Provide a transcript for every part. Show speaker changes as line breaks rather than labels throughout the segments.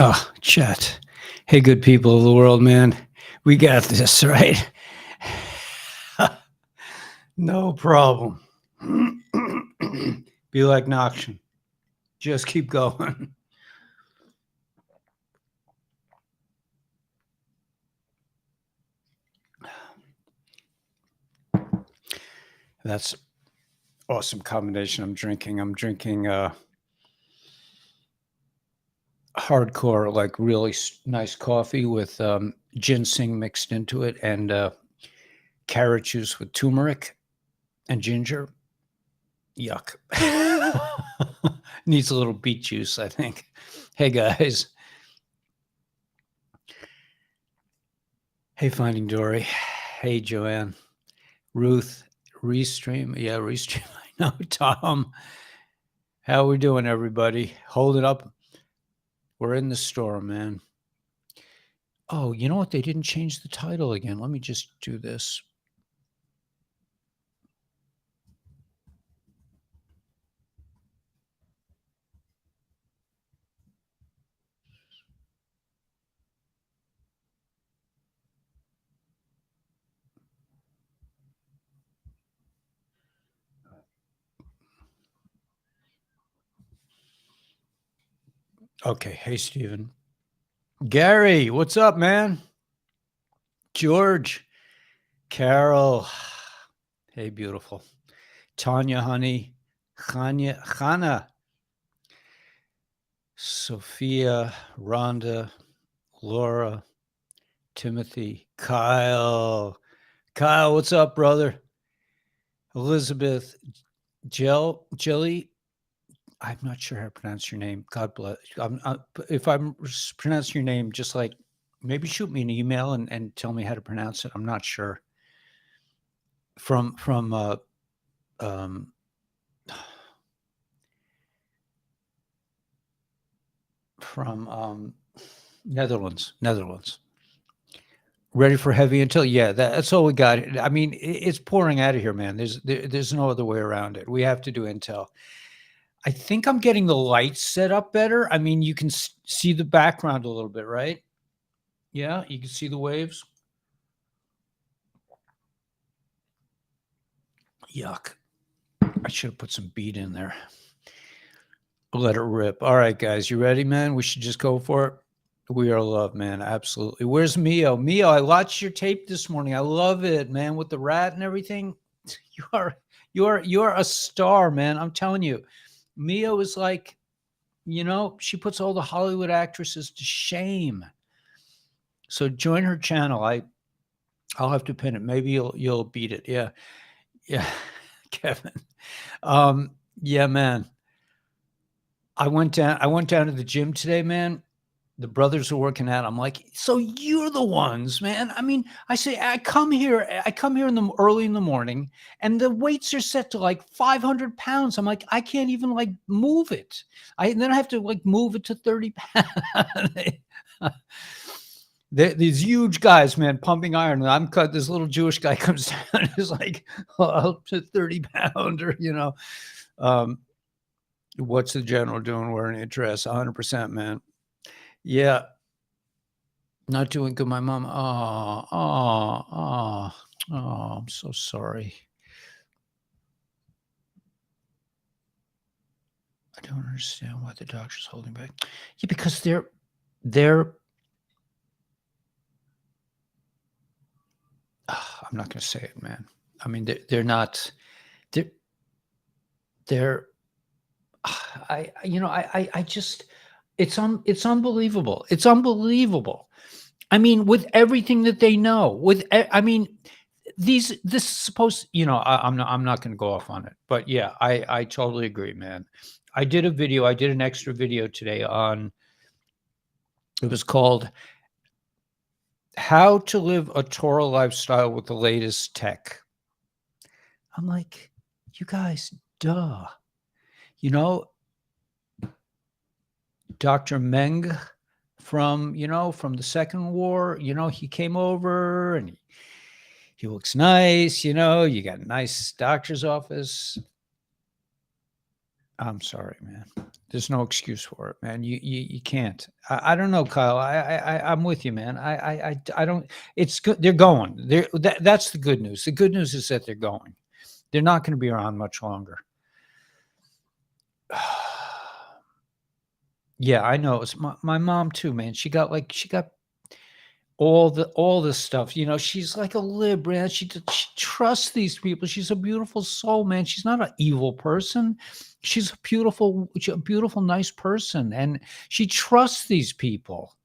Oh, Chet. Hey, good people of the world, man. We got this, right? No problem. Be like Noction. Just keep going. That's awesome combination I'm drinking. I'm drinking hardcore, like really nice coffee with ginseng mixed into it and carrot juice with turmeric and ginger. Yuck. Needs a little beet juice, I think. Hey, guys. Hey, Finding Dory. Hey, Joanne. Ruth. Restream. Yeah, Restream. I know. Tom. How we doing, everybody? Hold it up. We're in the store, man. Oh, you know what? They didn't change the title again. Let me just do this. Okay. Hey, Steven. Gary, what's up, man? George. Carol. Hey, beautiful. Tanya, honey. Chana. Sophia. Rhonda. Laura. Timothy. Kyle. Kyle, what's up, brother? Elizabeth. Jelly. I'm not sure how to pronounce your name. God bless. If I'm pronouncing your name, just like maybe shoot me an email and tell me how to pronounce it. I'm not sure. From Netherlands. Ready for heavy until that's all we got. I mean, it's pouring out of here, man. There's no other way around it. We have to do Intel. I think I'm getting the lights set up better. I mean, you can see the background a little bit, right? Yeah, you can see the waves. Yuck. I should have put some beat in there. Let it rip. All right, guys, you ready, man? We should just go for it. We are love, man. Absolutely. Where's Mio? Mio, I watched your tape this morning. I love it, man, with the rat and everything. You are a star, man. I'm telling you. Mio is like, she puts all the Hollywood actresses to shame. So join her channel. I'll have to pin it. Maybe you'll beat it. Yeah. Kevin. Yeah, man. I went down to the gym today, man. The brothers are working out. I'm like, so you're the ones, man. I mean, I come here early in the morning and the weights are set to like 500 pounds. I'm like, I can't even like move it. Then I have to like move it to 30 pounds. These huge guys, man, pumping iron. And I'm cut. This little Jewish guy comes down and is like, up to 30 pounder, what's the general doing wearing a dress? 100%, man. Yeah. Not doing good. My mom. Oh, I'm so sorry. I don't understand why the doctor's holding back. Yeah, because they're I'm not going to say it, man. I mean, they're not, they're, I just, it's unbelievable. It's unbelievable. I mean, with everything that they know, this is supposed, I'm not going to go off on it, but yeah, I totally agree, man. I did an extra video today it was called How to Live a Torah Lifestyle with the Latest Tech. I'm like, you guys, duh. Dr. Meng from the Second War, he came over and he looks nice, you got a nice doctor's office. I'm sorry, man. There's no excuse for it, man. You can't. I don't know, Kyle. I'm with you, man. I don't. It's good. They're going. That's the good news. The good news is that they're going. They're not going to be around much longer. Yeah, I know. It's my mom too, man. She got all this stuff. You know, she's like a lib, man. She trusts these people. She's a beautiful soul, man. She's not an evil person. She's a beautiful, nice person, and she trusts these people.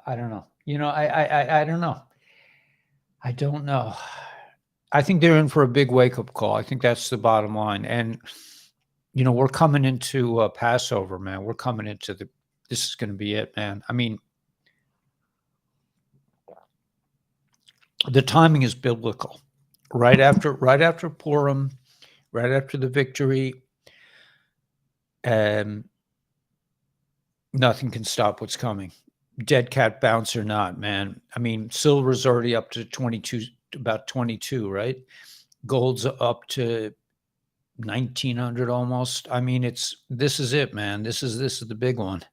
I don't know. You know, I don't know. I don't know. I think they're in for a big wake up call. I think that's the bottom line. And you know, we're coming into Passover, man. We're coming into this is going to be it, man. I mean, the timing is biblical. Right after Purim, right after the victory, nothing can stop what's coming. Dead cat bounce or not, man. I mean, silver's already up to 22, about 22, right? Gold's up to 1900 almost. I mean, this is it, man. This is the big one.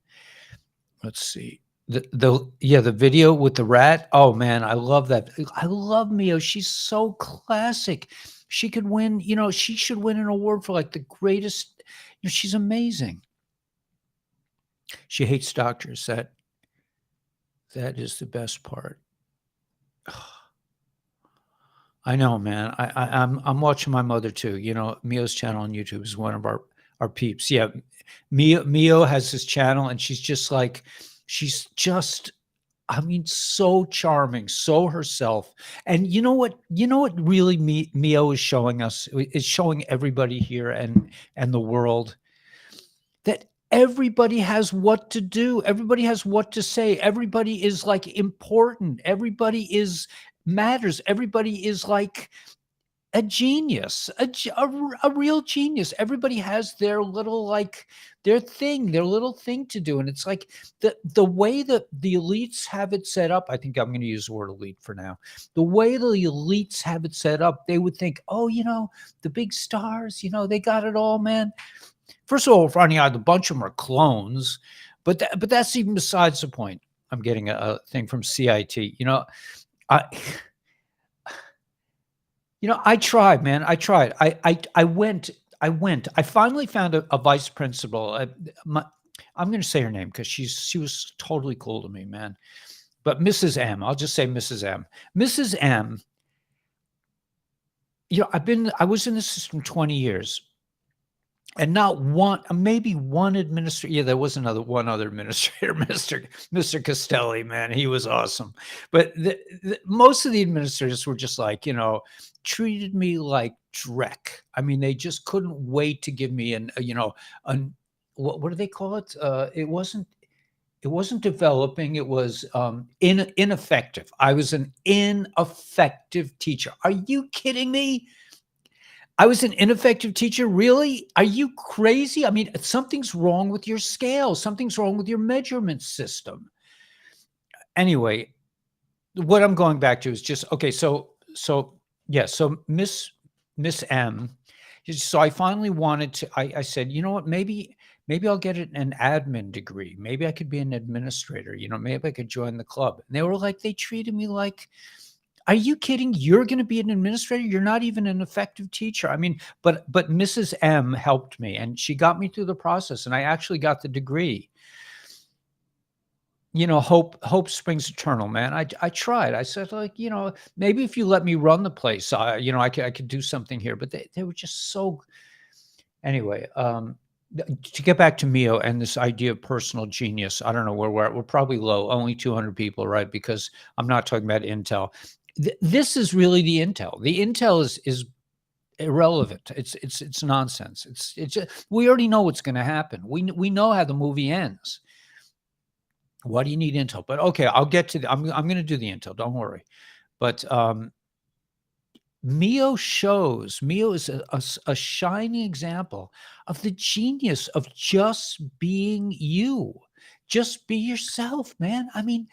Let's see. The video with the rat. Oh man, I love that. I love Mio. She's so classic. She could win, you know, she should win an award for like the greatest. You know, she's amazing. She hates doctors. That is the best part. I know, man. I'm watching my mother too. You know, Mio's channel on YouTube is one of our peeps. Yeah, Mio has this channel, and she's just I mean, so charming, so herself. And you know what? You know what really Mio is showing us, is showing everybody here and the world, that everybody has what to do. Everybody has what to say. Everybody is like important. Everybody is matters. Everybody is like a genius, a real genius. Everybody has their little their little thing to do. And it's like the way that the elites have it set up. I think I'm going to use the word elite for now. The way the elites have it set up, they would think, oh, you know, the big stars, you know, they got it all, man. First of all, finding out a bunch of them are clones, but that's even besides the point. I'm getting a thing from CIT. You know, I tried, man. I tried. I went. I finally found a vice principal. I'm going to say her name because she was totally cool to me, man. But Mrs. M, I'll just say Mrs. M. Mrs. M. You know, I was in the system 20 years. And not one, maybe one administrator. Yeah, there was one other administrator, Mr. Castelli, man. He was awesome. But most of the administrators were just like, you know, treated me like dreck. I mean, they just couldn't wait to give me what do they call it? It wasn't developing. It was ineffective. I was an ineffective teacher. Are you kidding me? I was an ineffective teacher. Really? Are you crazy? I mean, something's wrong with your scale. Something's wrong with your measurement system. Anyway, what I'm going back to is just, okay. So Miss M. So I finally wanted to, I said, you know what, maybe I'll get an admin degree. Maybe I could be an administrator, you know, maybe I could join the club. And they were like, they treated me like, are you kidding? You're going to be an administrator? You're not even an effective teacher. I mean, but Mrs. M helped me, and she got me through the process, and I actually got the degree. You know, hope springs eternal, man. I tried. I said, like, you know, maybe if you let me run the place, you know, I could do something here. But they were just so. Anyway, to get back to Mio and this idea of personal genius, I don't know where we're at. We're probably low, only 200 people, right? Because I'm not talking about Intel. This is really the intel. The intel is irrelevant. It's nonsense. It's just, we already know what's going to happen. We know how the movie ends. Why do you need intel? But okay, I'll get to I'm going to do the intel. Don't worry. But Mio is a shining example of the genius of just being you. Just be yourself, man. I mean,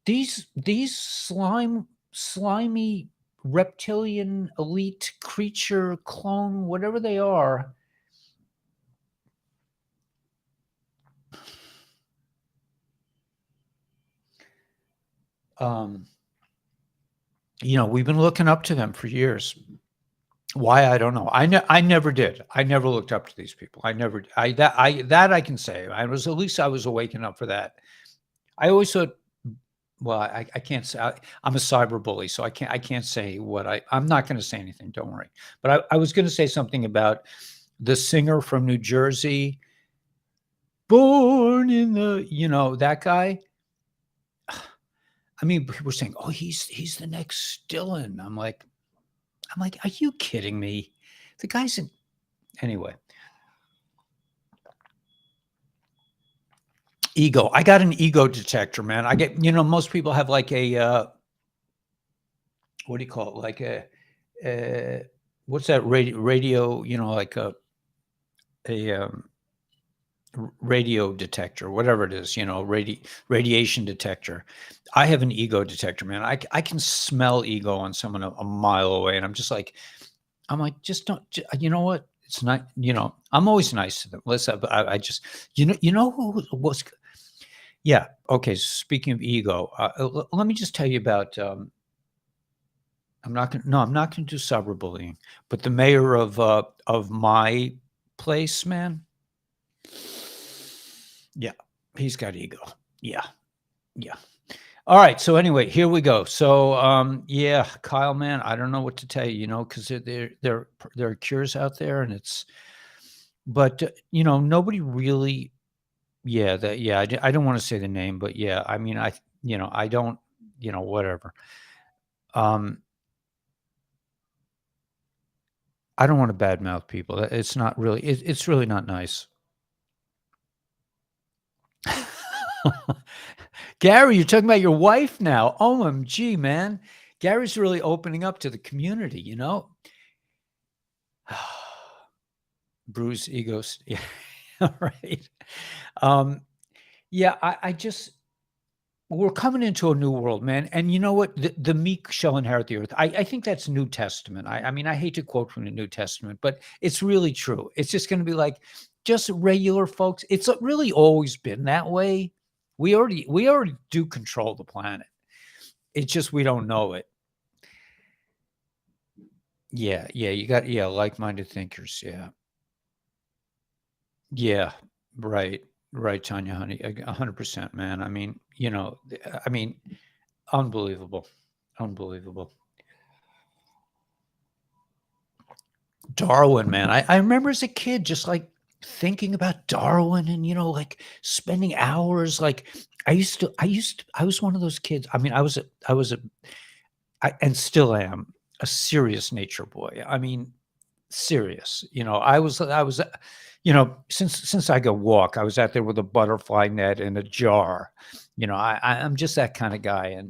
these slimy reptilian elite creature clone, whatever they are. We've been looking up to them for years. Why, I don't know. I never did. I never looked up to these people. I never. That I can say. I was at least I was awakened up for that. I always thought. Well, I can't say. I'm a cyber bully, so I can't say what I'm not going to say anything. Don't worry. But I was going to say something about the singer from New Jersey, born in that guy. I mean, people were saying, "Oh, he's the next Dylan." I'm like, are you kidding me? The guy's in anyway. Ego. I got an ego detector, man. I get, most people have like a what do you call it? Like what's that radio? Like a radio detector, whatever it is. Radiation detector. I have an ego detector, man. I can smell ego on someone a mile away, and I'm like, just don't. You know what? It's not. I'm always nice to them. Listen, but I just, who was. Yeah. Okay. Speaking of ego, let me just tell you about. I'm not going. No, I'm not going to do cyberbullying. But the mayor of my place, man. Yeah, he's got ego. Yeah, yeah. All right. So anyway, here we go. So yeah, Kyle, man, I don't know what to tell you. Because there are cures out there, and but nobody really. Yeah, I don't want to say the name, but yeah, I mean, I don't, whatever. Um, I don't want to badmouth people. It's not really, it's really not nice. Gary, you're talking about your wife now. OMG, man. Gary's really opening up to the community, Bruise egos. Yeah. All right. Yeah, I just, we're coming into a new world, man. And you know what? The meek shall inherit the earth. I think that's New Testament. I mean, I hate to quote from the New Testament, but it's really true. It's just going to be like just regular folks. It's really always been that way. We already do control the planet. It's just we don't know it. Yeah, you got like-minded thinkers. Yeah, yeah, right, Tanya, honey, 100%, man. I mean, unbelievable, unbelievable. Darwin, man. I remember as a kid just like thinking about Darwin and like spending hours like I was one of those kids. I mean, and still am a serious nature boy. I mean, serious. I was since I could walk, I was out there with a butterfly net in a jar. I'm just that kind of guy.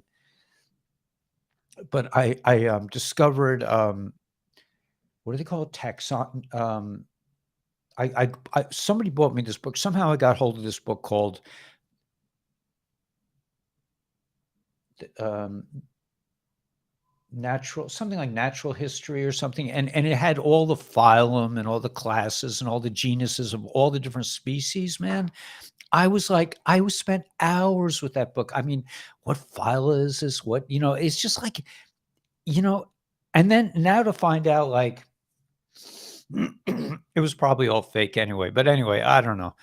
But I discovered what do they call it? Taxon. Somebody bought me this book. Somehow I got hold of this book called um, natural history or something, and it had all the phylum and all the classes and all the genuses of all the different species. Man, I was spent hours with that book. I mean, what phyla is this? What It's just like you know, and then now to find out like it was probably all fake anyway. But anyway, I don't know.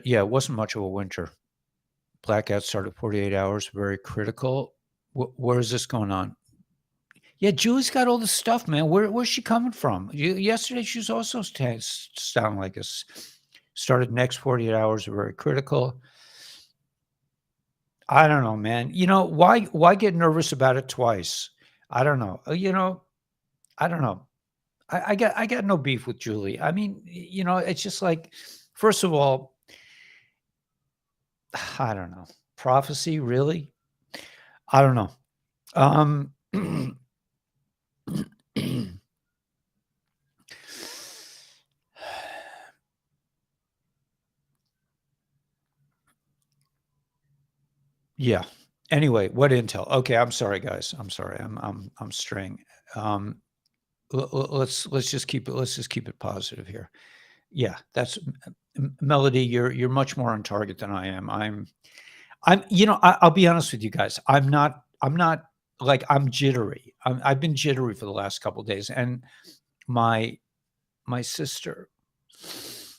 Yeah, it wasn't much of a winter. Blackout started 48 hours, very critical. Where is this going on? Yeah, Julie's got all the stuff, man. Where's she coming from? Yesterday, she was also sounding like this. Started next 48 hours, very critical. I don't know, man. Why get nervous about it twice? I don't know. I don't know. I got no beef with Julie. I mean, it's just like, first of all, I don't know. Prophecy, really? I don't know. Um, yeah, Anyway, what intel? Okay, I'm sorry, guys. I'm sorry. I'm straying. Um, let's just keep it positive here. Yeah, that's Melody. You're much more on target than I am. I'm. I'll be honest with you guys. I'm not like I'm jittery. I've been jittery for the last couple of days, and my my sister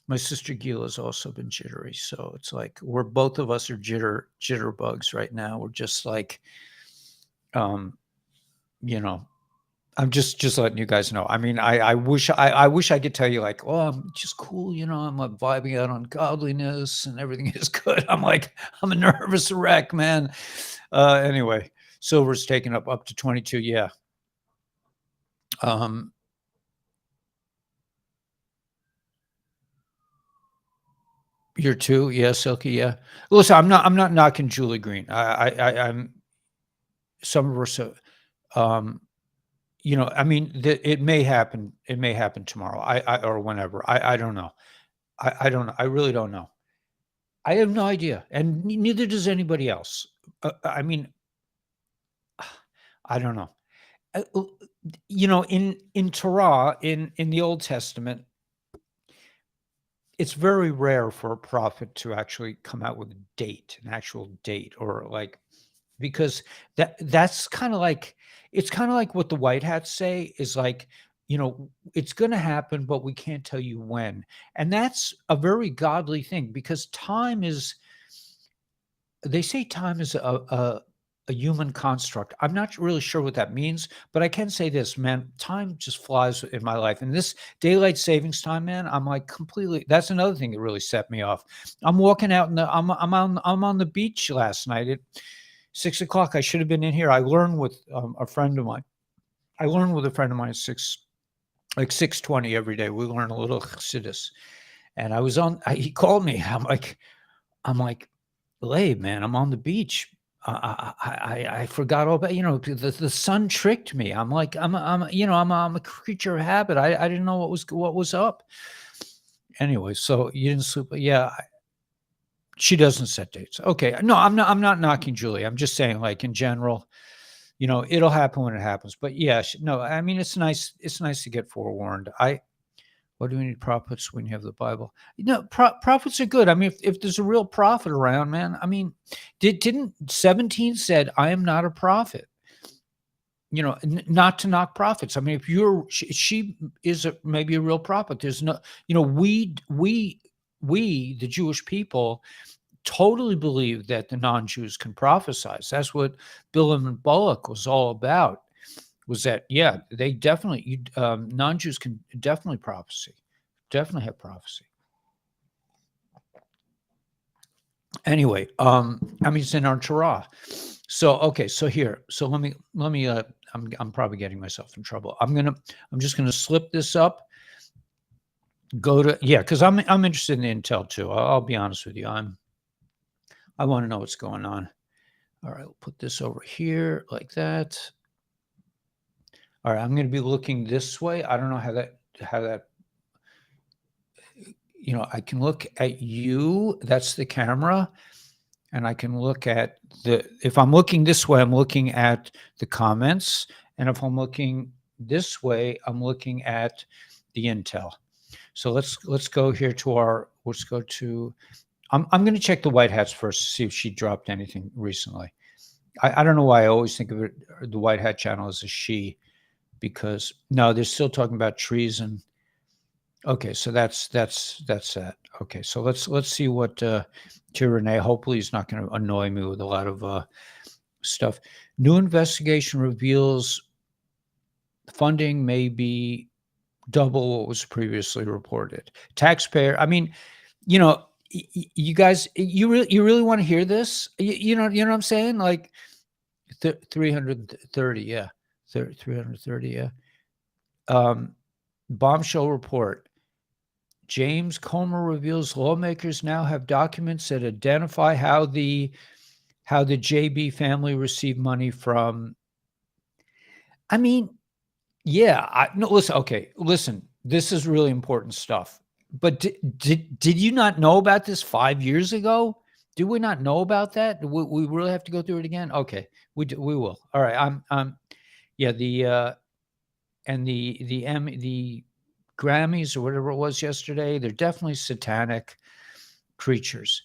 my sister Gil has also been jittery. So it's like we're both of us are jitterbugs right now. We're just like, um, you know, I'm just letting you guys know. I mean, I wish I could tell you like, oh, I'm just cool. I'm like vibing out on godliness and everything is good. I'm like, I'm a nervous wreck, man. Anyway, silver's taken up to 22. Yeah. Um, You're two, yeah, Silky, yeah. Listen, I'm not knocking Julie Green. I'm some of her so I mean, it may happen. It may happen tomorrow. Or whenever. I don't know. I don't know. I really don't know. I have no idea, and neither does anybody else. I mean, I don't know. In Torah, in the Old Testament, it's very rare for a prophet to actually come out with a date, an actual date, or like because that's kind of like it's kind of like what the white hats say is like it's going to happen but we can't tell you when, and that's a very godly thing because time is they say time is a human construct. I'm not really sure what that means, but I can say this, man, time just flies in my life. And this daylight savings time, man, I'm like completely that's another thing that really set me off. I'm walking out in the I'm on the beach last night at 6 o'clock. I should have been in here. I learned with a friend of mine. I learned with a friend of mine at 6:20 every day. We learn a little chassidus. And he called me. I'm like, Labe, man, I'm on the beach. I forgot all about, the sun tricked me. I'm like, I'm a creature of habit. I didn't know what was up. Anyway, so you didn't sleep. Yeah, she doesn't set dates. Okay. No, I'm not knocking Julie. I'm just saying like in general, it'll happen when it happens. But yeah, no, I mean, it's nice. It's nice to get forewarned. What do we need prophets when you have the Bible? Prophets are good. I mean, if there's a real prophet around, man, I mean, didn't 17 said, I am not a prophet, not to knock prophets. I mean, if she is maybe a real prophet, there's no, we, the Jewish people, totally believe that the non-Jews can prophesize. That's what Bilam and Balak was all about. Was that they definitely non-Jews can definitely have prophecy. Anyway, I mean it's in our Torah. So okay, so here, so let me I'm probably getting myself in trouble. I'm just gonna slip this up. Go to because I'm interested in intel too. I'll be honest with you. I want to know what's going on. All right, we'll put this over here like that. All right, I'm going to be looking this way. I don't know how that, I can look at you. That's the camera. And I can look at if I'm looking this way, I'm looking at the comments. And if I'm looking this way, I'm looking at the intel. So let's go here let's go to, I'm going to check the white hats first to see if she dropped anything recently. I don't know why I always think of it, the white hat channel as a she. Because no, they're still talking about treason. Okay, so that's that. Okay, so let's see what Renee. Hopefully, he's not going to annoy me with a lot of stuff. New investigation reveals funding may be double what was previously reported. Taxpayer. I mean, you guys, you really want to hear this? You know what I'm saying? Like 330, yeah. 330, yeah. Bombshell report. James Comer reveals lawmakers now have documents that identify how the JB family received money from. I mean, yeah. No, listen. Okay, listen. This is really important stuff. But did you not know about this 5 years ago? Do we not know about that? We really have to go through it again? Okay, we will. All right. Yeah, the Grammys or whatever it was yesterday, they're definitely satanic creatures.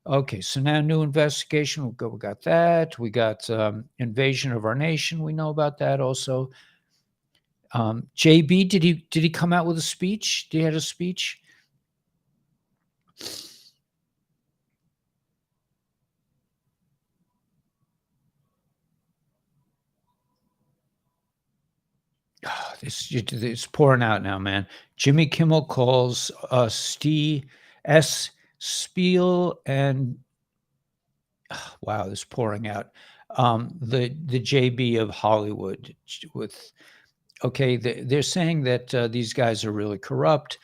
Okay, so now new investigation. We got that. We got invasion of our nation. We know about that also. JB, did he come out with a speech? Did he have a speech? Oh, it's pouring out now, man. Jimmy Kimmel calls Spiel and wow, this pouring out. The JB of Hollywood with okay, they're saying that these guys are really corrupt.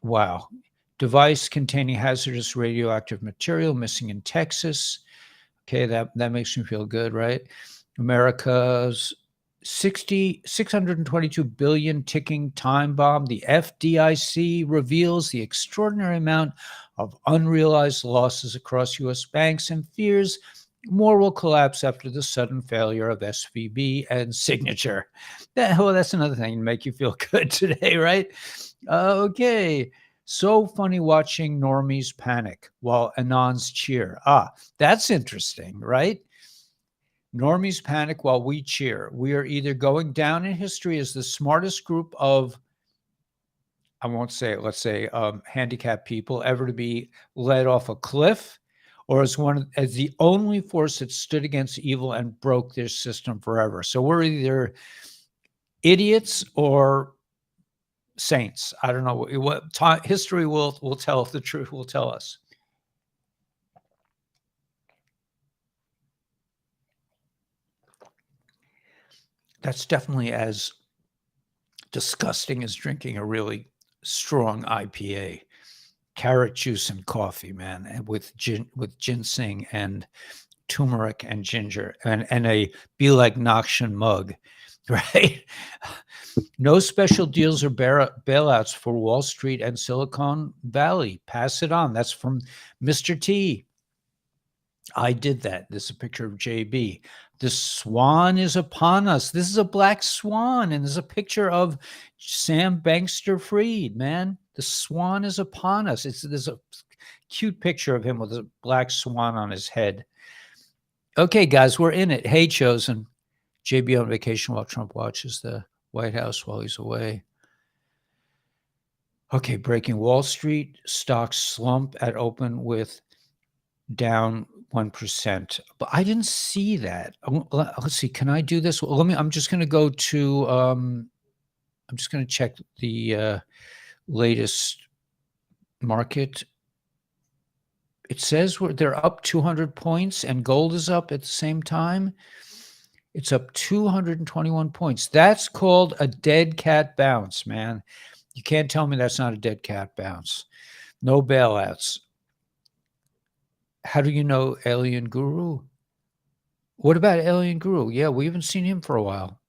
Wow, device containing hazardous radioactive material missing in Texas. Okay, that makes me feel good, right? America's 622 billion ticking time bomb. The FDIC reveals the extraordinary amount of unrealized losses across U.S. banks and fears more will collapse after the sudden failure of SVB and Signature. That's another thing to make you feel good today, right? Okay. So funny watching normies panic while anons cheer. That's interesting, right? Normies panic while we cheer. We are either going down in history as the smartest group of, I won't say it, let's say handicapped people ever to be led off a cliff, or as the only force that stood against evil and broke their system forever. So we're either idiots or saints. I don't know what history will tell. If the truth will tell us. That's definitely as disgusting as drinking a really strong IPA. Carrot juice and coffee, man, and with ginseng and turmeric and ginger and a Be Like Noxian mug, right? No special deals or bailouts for Wall Street and Silicon Valley. Pass it on. That's from Mr. T. I did that. This is a picture of JB. The swan is upon us. This is a black swan, and there's a picture of Sam Bankster-Fried, man. The swan is upon us. There's a cute picture of him with a black swan on his head. Okay, guys, we're in it. Hey, Chosen. JB on vacation while Trump watches the White House while he's away. Okay, breaking Wall Street. Stocks slump at open with down 1%. But I didn't see that. Let's see. Can I do this? Well, I'm just going to go to, I'm just going to check the latest market. It says they're up 200 points and gold is up at the same time. It's up 221 points. That's called a dead cat bounce, man. You can't tell me that's not a dead cat bounce. No bailouts. How do you know Alien Guru? What about Alien Guru? Yeah, we haven't seen him for a while.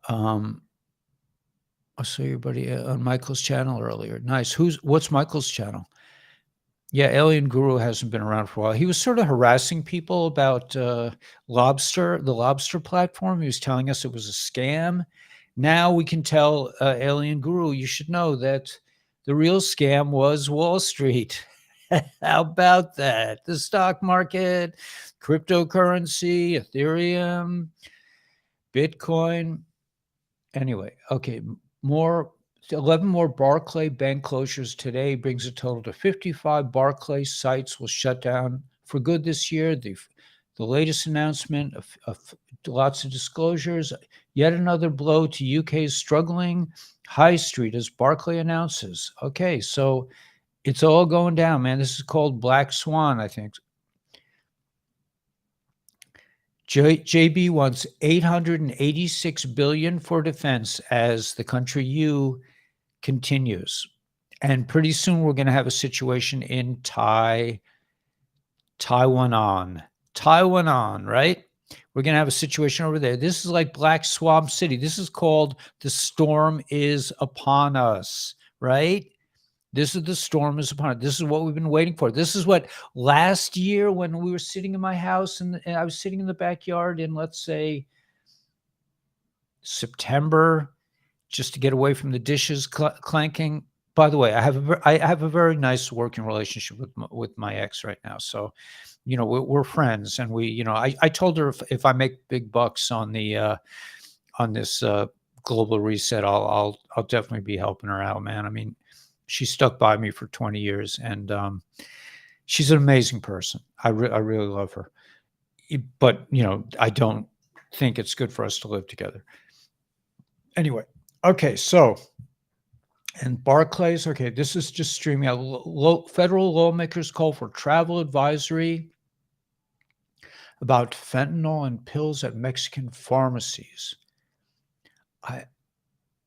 I saw your buddy on Michael's channel earlier. Nice. What's Michael's channel? Yeah, Alien Guru hasn't been around for a while. He was sort of harassing people about the Lobster platform. He was telling us it was a scam. Now we can tell Alien Guru, you should know that the real scam was Wall Street. How about that? The stock market, cryptocurrency, Ethereum, Bitcoin. Anyway, okay, 11 more Barclay bank closures today brings a total to 55 Barclay sites will shut down for good this year. The latest announcement of lots of disclosures, yet another blow to UK's struggling high street as Barclay announces. Okay, so it's all going down, man. This is called Black Swan, I think. JB wants $886 billion for defense as the country U continues. And pretty soon we're going to have a situation in Taiwan, right? We're going to have a situation over there. This is like Black Swamp City. This is called The Storm is Upon Us, right? This is the storm is upon it. This is what we've been waiting for. This is what last year when we were sitting in my house and I was sitting in the backyard in, let's say, September, just to get away from the dishes clanking. By the way, I have a very nice working relationship with my ex right now. So, we're friends, and I told her if I make big bucks on this global reset, I'll definitely be helping her out, man. I mean, she stuck by me for 20 years, and she's an amazing person. I really love her, but I don't think it's good for us to live together. Anyway, okay, so. And Barclays, okay, this is just streaming out. Federal lawmakers call for travel advisory about fentanyl and pills at Mexican pharmacies.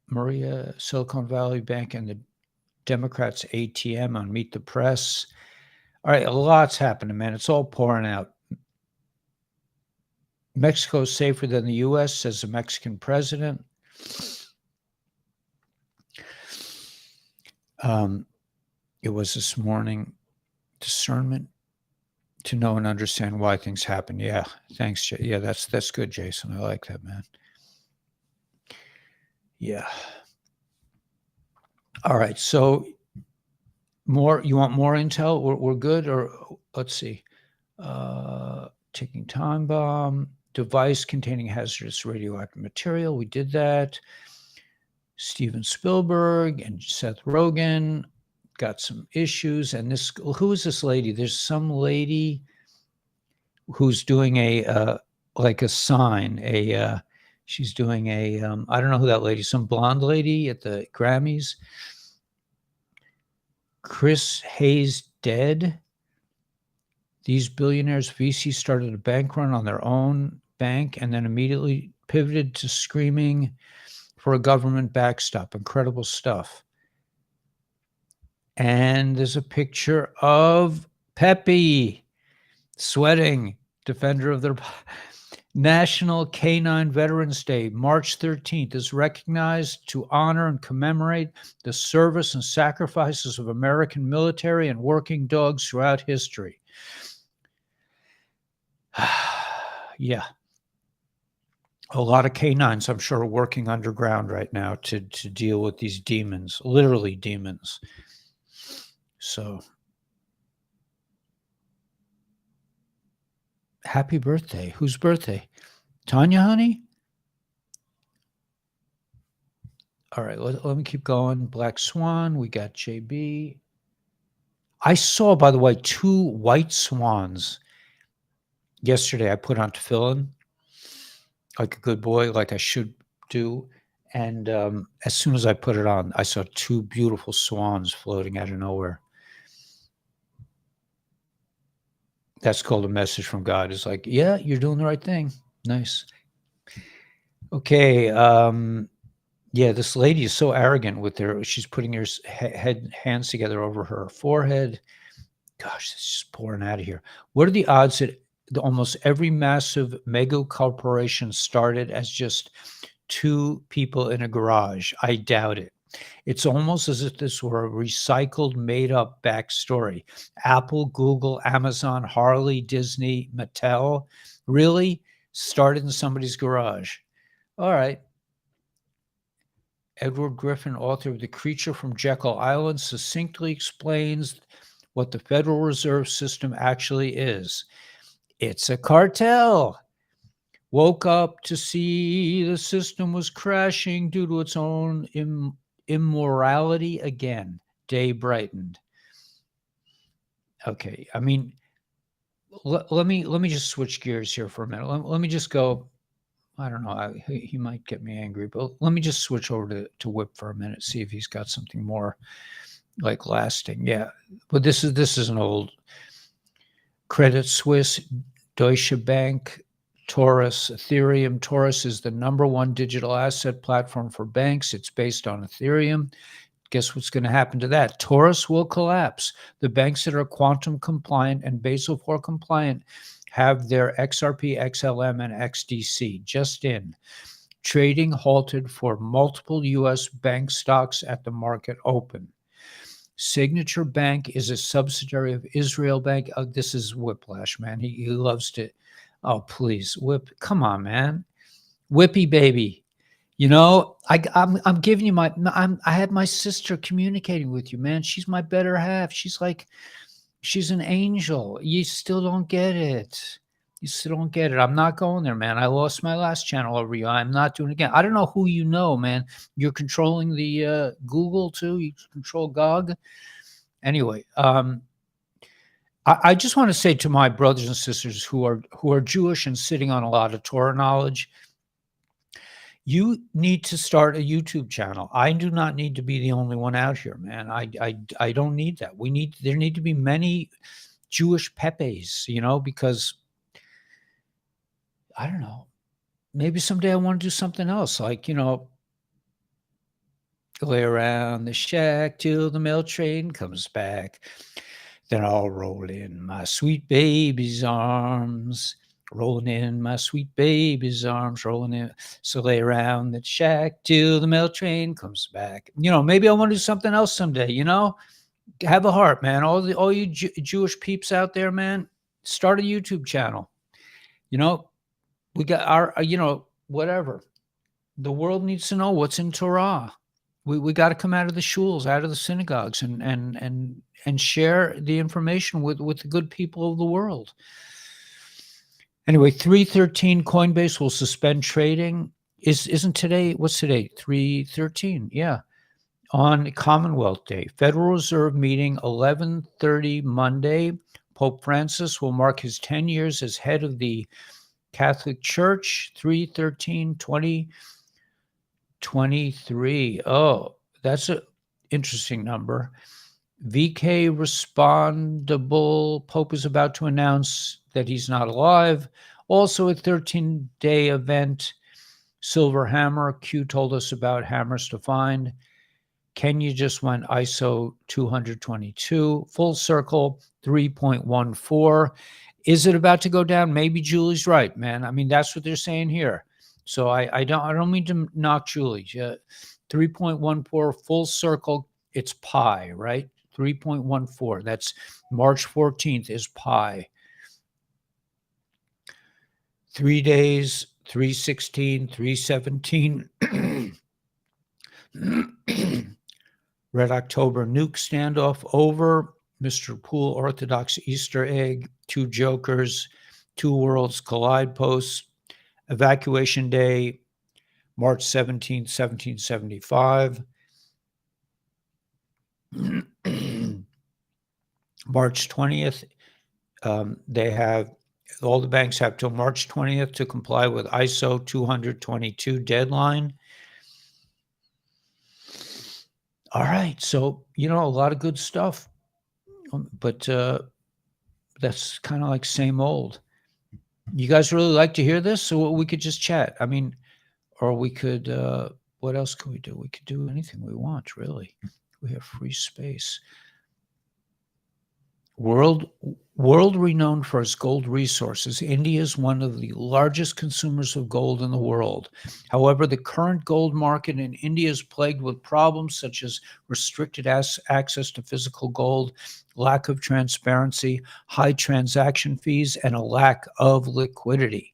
Maria, Silicon Valley Bank, and the Democrats' ATM on Meet the Press. All right, a lot's happening, man. It's all pouring out. Mexico's safer than the U.S., says the Mexican president. It was this morning, discernment to know and understand why things happen. Yeah, thanks. Yeah, that's good, Jason. I like that, man. Yeah. All right. So you want more intel? We're good? Or let's see. Ticking time bomb, device containing hazardous radioactive material. We did that. Steven Spielberg and Seth Rogen got some issues. And who is this lady? There's some lady who's doing a sign, she's doing I don't know who that lady, some blonde lady at the Grammys. Chris Hayes dead. These billionaires VC started a bank run on their own bank and then immediately pivoted to screaming for a government backstop. Incredible stuff. And there's a picture of Pepe sweating, defender of the National Canine Veterans Day, March 13th, is recognized to honor and commemorate the service and sacrifices of American military and working dogs throughout history. Yeah. A lot of canines, I'm sure, are working underground right now to deal with these demons, literally demons. So, happy birthday. Whose birthday? Tanya, honey? All right, let me keep going. Black Swan, we got JB. I saw, by the way, 2 white swans yesterday. I put on tefillin like a good boy, like I should do. And as soon as I put it on, I saw 2 beautiful swans floating out of nowhere. That's called a message from God. It's like, yeah, you're doing the right thing. Nice. Okay. Yeah, this lady is so arrogant with she's putting her hands together over her forehead. Gosh, it's just pouring out of here. What are the odds that almost every massive mega corporation started as just 2 people in a garage? I doubt it. It's almost as if this were a recycled, made-up backstory. Apple, Google, Amazon, Harley, Disney, Mattel, really started in somebody's garage. All right. Edward Griffin, author of The Creature from Jekyll Island, succinctly explains what the Federal Reserve System actually is. It's a cartel. Woke up to see the system was crashing due to its own immorality again. Day brightened. Okay, I mean, let me just switch gears here for a minute. Let me just go. I don't know. He might get me angry, but let me just switch over to Whip for a minute. See if he's got something more like lasting. Yeah, but this is an old Credit Suisse, Deutsche Bank, Taurus, Ethereum. Taurus is the #1 digital asset platform for banks. It's based on Ethereum. Guess what's going to happen to that? Taurus will collapse. The banks that are quantum compliant and Basel IV compliant have their XRP, XLM, and XDC just in. Trading halted for multiple U.S. bank stocks at the market open. Signature Bank is a subsidiary of Israel Bank. This is Whiplash, man. He loves to. Oh, please, Whip. Come on, man. Whippy baby. You know, I'm giving you I had my sister communicating with you, man. She's my better half. She's an angel. You still don't get it. You still don't get it. I'm not going there, man. I lost my last channel over you. I'm not doing it again. I don't know who you know, man. You're controlling the Google too. You control GOG. Anyway, I just want to say to my brothers and sisters who are Jewish and sitting on a lot of Torah knowledge, you need to start a YouTube channel. I do not need to be the only one out here, man. I don't need that. There need to be many Jewish Pepes, you know, because I don't know, maybe someday I want to do something else, like, you know, lay around the shack till the mail train comes back. Then I'll roll in my sweet baby's arms. Rolling in my sweet baby's arms, rolling in. So lay around the shack till the mail train comes back. You know, maybe I want to do something else someday, you know? Have a heart, man. All you Jewish peeps out there, man, start a YouTube channel. You know, we got our, you know, whatever. The world needs to know what's in Torah. We got to come out of the shuls, out of the synagogues, and share the information with the good people of the world. Anyway, 313 Coinbase will suspend trading. Isn't today, what's today? 313, yeah. On Commonwealth Day. Federal Reserve meeting 11:30 Monday. Pope Francis will mark his 10 years as head of the Catholic Church. 313-2023. Oh, that's an interesting number. VK respondable. Pope is about to announce that he's not alive. Also a 13-day event. Silver Hammer. Q told us about hammers to find. Kenya just went ISO 222. Full circle 3.14. Is it about to go down? Maybe Julie's right, man. I mean, that's what they're saying here. So I don't mean to knock Julie. 3.14 full circle. It's pi, right? 3.14. That's March 14th is pi. 3 days, 316, 317. Red October nuke standoff over. Mr. Poole Orthodox Easter egg. 2 jokers. 2 worlds collide posts. Evacuation day, March 17th, 1775. March 20th, they have, all the banks have till March 20th to comply with ISO 222 deadline. All right, so, you know, a lot of good stuff, but that's kind of like same old. You guys really like to hear this? So we could just chat. I mean, or we could, what else could we do? We could do anything we want, really. We have free space. World renowned for its gold resources, India is one of the largest consumers of gold in the world. However, the current gold market in India is plagued with problems such as restricted access to physical gold, lack of transparency, high transaction fees, and a lack of liquidity.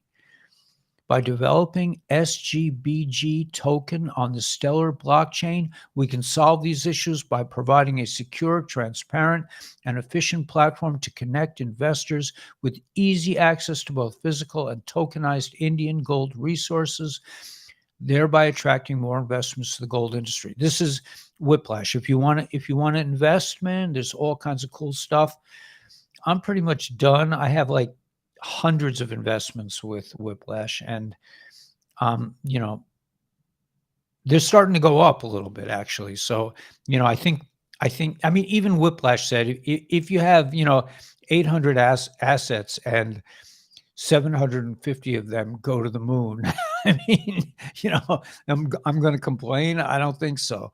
By developing SGBG token on the Stellar blockchain, we can solve these issues by providing a secure, transparent, and efficient platform to connect investors with easy access to both physical and tokenized Indian gold resources, thereby attracting more investments to the gold industry. This is Whiplash. If you want to invest, man, there's all kinds of cool stuff. I'm pretty much done. I have like hundreds of investments with Whiplash, and you know, they're starting to go up a little bit, actually. So, you know, I mean, even Whiplash said if you have, you know, 800 assets and 750 of them go to the moon, I mean, you know, I'm going to complain? I don't think so.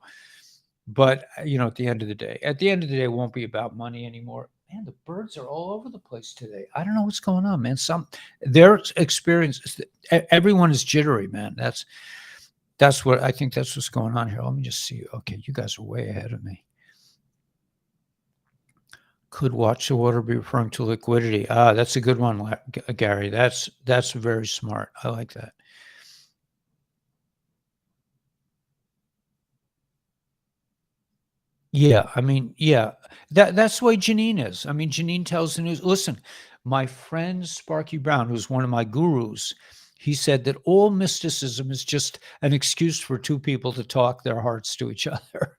But, you know, at the end of the day, it won't be about money anymore. Man, the birds are all over the place today. I don't know what's going on, man. Their experience, everyone is jittery, man. That's what I think. That's what's going on here. Let me just see. Okay, you guys are way ahead of me. Could watch the water be referring to liquidity? Ah, that's a good one, Gary. That's very smart. I like that. Yeah, I mean, yeah, that's the way Janine is. I mean, Janine tells the news. Listen, my friend Sparky Brown, who's one of my gurus, he said that all mysticism is just an excuse for two people to talk their hearts to each other.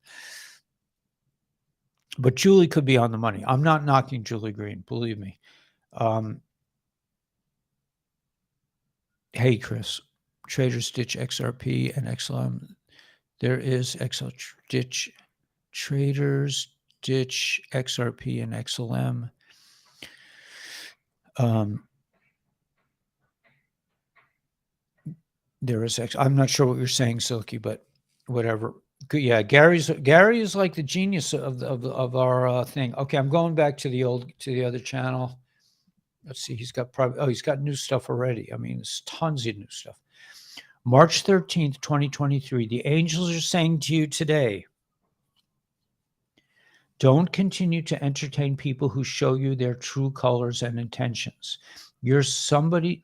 But Julie could be on the money. I'm not knocking Julie Green, believe me. Hey, Chris, Traders Ditch XRP and XLM. There is Ditch Traders Ditch XRP and XLM. There is I'm not sure what you're saying, Silky, but whatever. Yeah, Gary is like the genius of our thing. Okay, I'm going back to the other channel. Let's see. He's got new stuff already. I mean, there's tons of new stuff. March 13th, 2023. The angels are saying to you today, don't continue to entertain people who show you their true colors and intentions. You're somebody's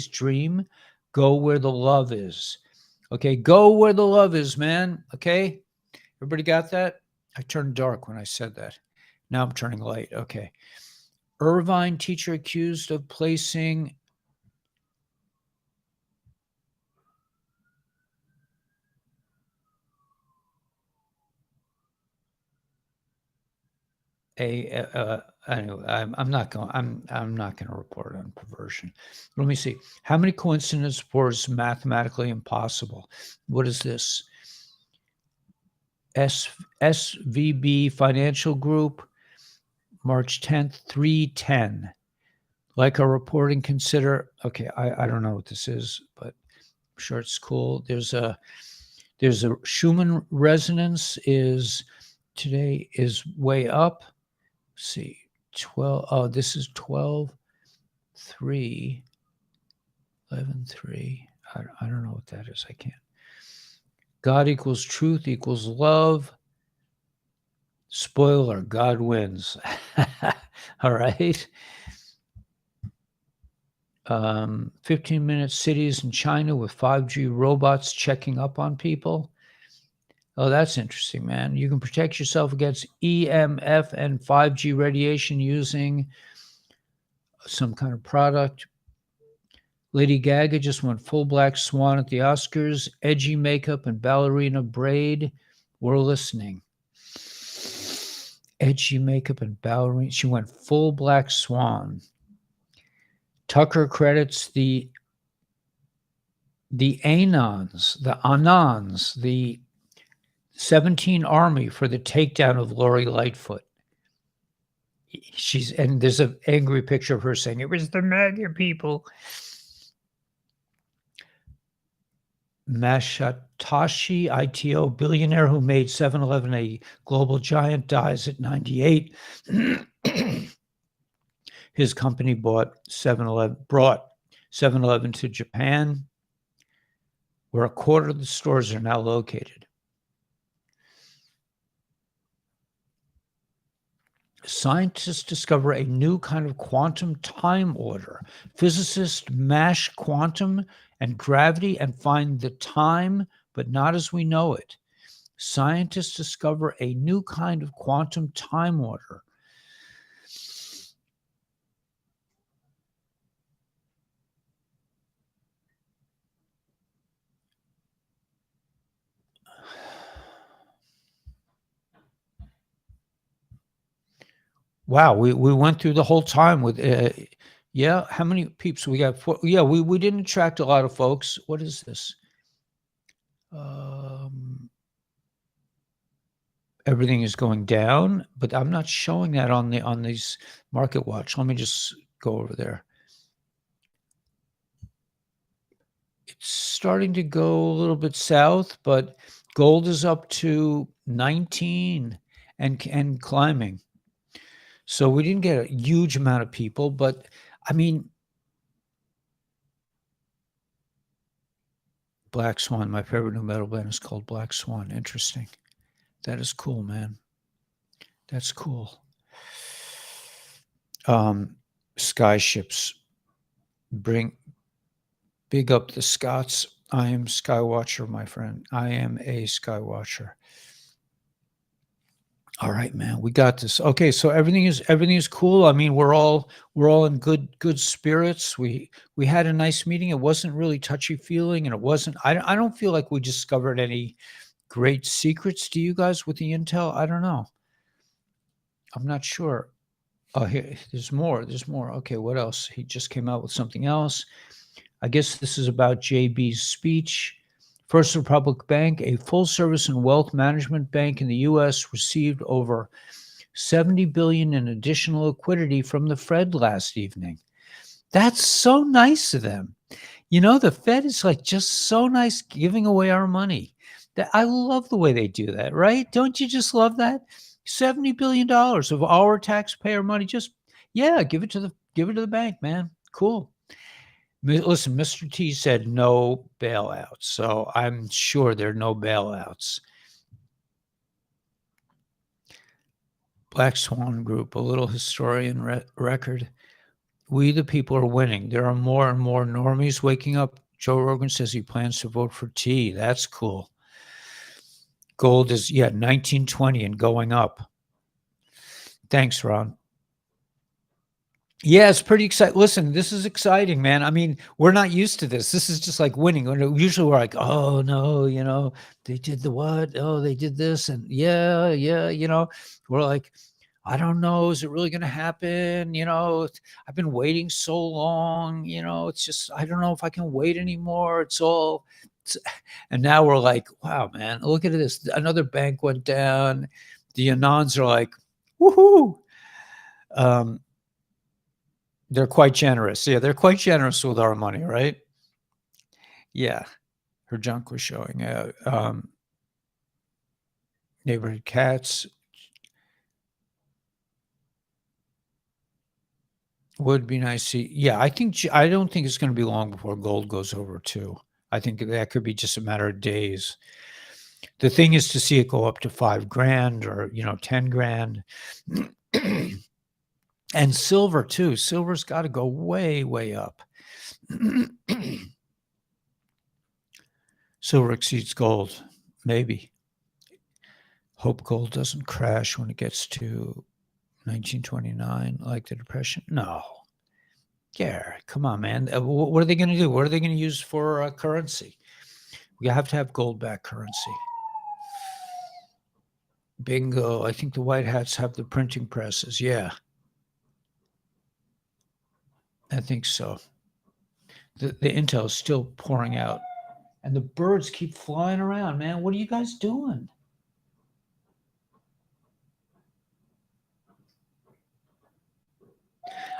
dream. Go where the love is. Okay, go where the love is, man. Okay, everybody got that? I turned dark when I said that. Now I'm turning light. Okay. Irvine teacher accused of placing anyway, I'm not going to report on perversion. Let me see. How many coincidences was mathematically impossible? What is this? SVB Financial Group, March 10th, 310. Like a reporting, consider. Okay, I don't know what this is, but I'm sure it's cool. There's a Schumann resonance today is way up. Let's see, 12. Oh, this is 12, 3, 11, 3. I don't know what that is. I can't. God equals truth equals love. Spoiler, God wins. All right. 15-minute cities in China with 5G robots checking up on people. Oh, that's interesting, man. You can protect yourself against EMF and 5G radiation using some kind of product. Lady Gaga just went full black swan at the Oscars. Edgy makeup and ballerina braid. We're listening. Edgy makeup and ballerina. She went full black swan. Tucker credits the Anons, the 17 Army for the takedown of Lori Lightfoot. And there's an angry picture of her saying, it was the MAGA people. Masatoshi ITO, billionaire who made 7-Eleven a global giant, dies at 98. His company brought 7-Eleven to Japan, where a quarter of the stores are now located. Scientists discover a new kind of quantum time order. Physicists mash quantum and gravity and find the time, but not as we know it. Scientists discover a new kind of quantum time order. Wow, we went through the whole time with, yeah, how many peeps we got? Yeah, we didn't attract a lot of folks. What is this? Everything is going down, but I'm not showing that on these Market Watch. Let me just go over there. It's starting to go a little bit south, but gold is up to 19 and climbing. So we didn't get a huge amount of people, but I mean, Black Swan, my favorite new metal band is called Black Swan. Interesting. That is cool, man. That's cool. Sky ships. Big up the Scots. I am Skywatcher, my friend. I am a Skywatcher. All right, man, we got this. Okay, so everything is cool. I mean, we're all in good spirits. We had a nice meeting. It wasn't really touchy feeling, and it wasn't. I don't feel like we discovered any great secrets. Do you guys with the intel? I don't know. I'm not sure. Oh, here, there's more. There's more. Okay, what else? He just came out with something else. I guess this is about JB's speech. First Republic Bank, a full-service and wealth management bank in the U.S., received over $70 billion in additional liquidity from the Fed last evening. That's so nice of them. You know, the Fed is like just so nice giving away our money. I love the way they do that, right? Don't you just love that? $70 billion of our taxpayer money. Just, yeah, give it to the bank, man. Cool. Listen, Mr. T said no bailouts, so I'm sure there are no bailouts. Black Swan Group, a little historian record. We, the people, are winning. There are more and more normies waking up. Joe Rogan says he plans to vote for T. That's cool. Gold is, 1920 and going up. Thanks, Ron. Yeah, it's pretty exciting. Listen, this is exciting, man. I mean, we're not used to this. This is just like winning. Usually we're like, oh, no, they did the what? Oh, they did this. And yeah, we're like, I don't know. Is it really going to happen? I've been waiting so long. It's just, I don't know if I can wait anymore. And now we're like, wow, man, look at this. Another bank went down. The Anons are like, woohoo. They're quite generous. Yeah, they're quite generous with our money, right? Yeah. Her junk was showing out. Neighborhood cats. Would be nice to see. Yeah, I don't think it's going to be long before gold goes over 2. I think that could be just a matter of days. The thing is to see it go up to $5,000 or, 10 grand. And silver too. Silver's got to go way, way up. Silver exceeds gold, maybe. Hope gold doesn't crash when it gets to 1929, like the Depression. No. Yeah, come on, man. What are they going to do? What are they going to use for currency? We have to have gold-backed currency. Bingo. I think the white hats have the printing presses. Yeah. I think so. The intel is still pouring out. And the birds keep flying around, man. What are you guys doing?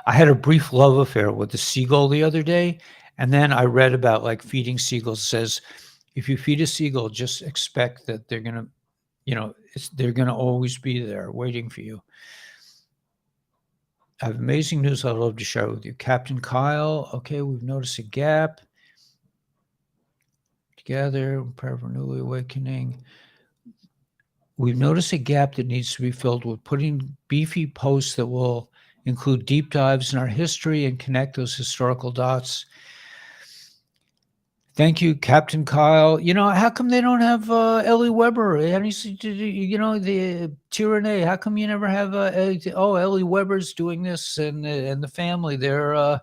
I had a brief love affair with the seagull the other day. And then I read about like feeding seagulls. It says, if you feed a seagull, just expect that they're going to, they're going to always be there waiting for you. I have amazing news I'd love to share with you. Captain Kyle, okay, we've noticed a gap. Together, prayer for newly awakening. We've noticed a gap that needs to be filled with putting beefy posts that will include deep dives in our history and connect those historical dots. Thank you, Captain Kyle. How come they don't have Ellie Weber? The Tyranny. How come you never have Ellie Weber's doing this and the family? They're